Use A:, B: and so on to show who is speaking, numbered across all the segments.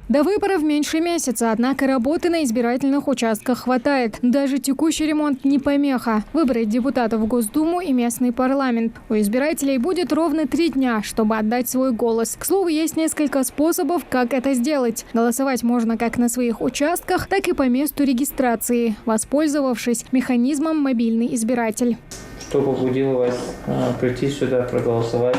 A: До выборов меньше месяца, однако работы на избирательных участках хватает. Даже текущий ремонт не помеха. Выбрать депутатов в Госдуму и местный парламент. У избирателей будет ровно 3 дня, чтобы отдать свой голос. К слову, есть несколько способов, как это сделать. Голосовать можно как на своих участках, так и по месту регистрации, воспользовавшись механизмом «Мобильный избиратель».
B: Что побудило вас прийти сюда, проголосовать?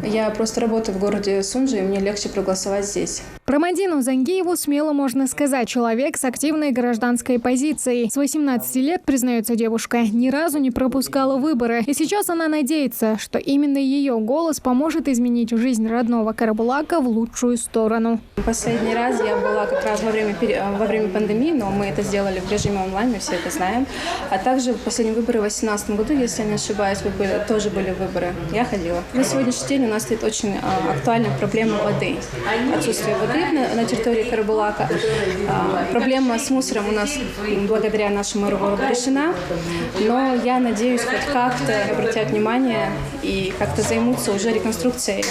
C: Я просто работаю в городе Сунжи, и мне легче проголосовать здесь.
A: Про Мадину Зангиеву смело можно сказать, человек с активной гражданской позицией. С 18 лет, признается девушка, ни разу не пропускала выборы. И сейчас она надеется, что именно ее голос поможет изменить жизнь родного Карабулака в лучшую сторону.
C: Последний раз я была как раз во время пандемии, но мы это сделали в режиме онлайн, мы все это знаем. А также последние выборы в 2018 году, если я не ошибаюсь, тоже были выборы. Я ходила. На сегодняшний день у нас стоит очень актуальная проблема воды. Отсутствие воды на территории Карабулака. Проблема с мусором у нас благодаря нашему мэру города решена. Но я надеюсь, хоть как-то обратят внимание и как-то займутся уже реконструкцией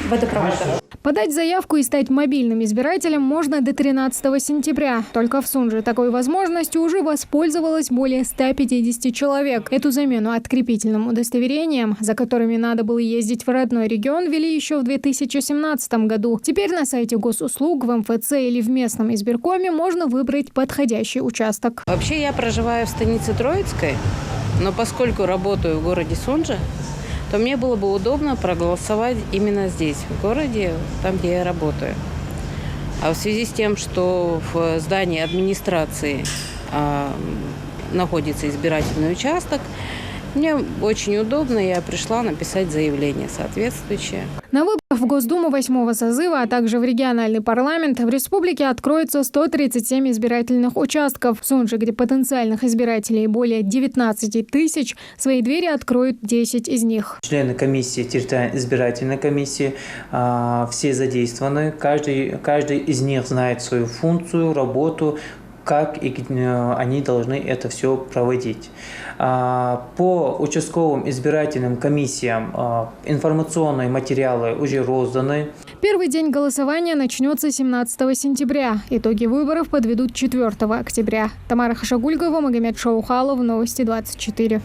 C: водопровода.
A: Подать заявку и стать мобильным избирателем можно до 13 сентября. Только в Сунже такой возможностью уже воспользовалось более 150 человек. Эту замену открепительным удостоверением, за которыми надо было ездить в родной регион, ввели еще в 2017 году. Теперь на сайте госуслуг, в МФЦ или в местном избиркоме можно выбрать подходящий участок.
D: Вообще я проживаю в станице Троицкой, но поскольку работаю в городе Сунжи, то мне было бы удобно проголосовать именно здесь, в городе, там, где я работаю. А в связи с тем, что в здании администрации находится избирательный участок, мне очень удобно, я пришла написать заявление соответствующее.
A: На выборах в Госдуму 8-го созыва, а также в региональный парламент в республике откроется 137 избирательных участков. В Сунже, где потенциальных избирателей более 19 тысяч, свои двери откроют 10 из них.
B: Члены комиссии, территориальной избирательной комиссии, все задействованы. Каждый из них знает свою функцию, работу, как они должны это все проводить. По участковым избирательным комиссиям информационные материалы уже розданы.
A: Первый день голосования начнется 17 сентября. Итоги выборов подведут 4 октября. Тамара Хашагульгова, Магомед Шаухалов, Новости 24.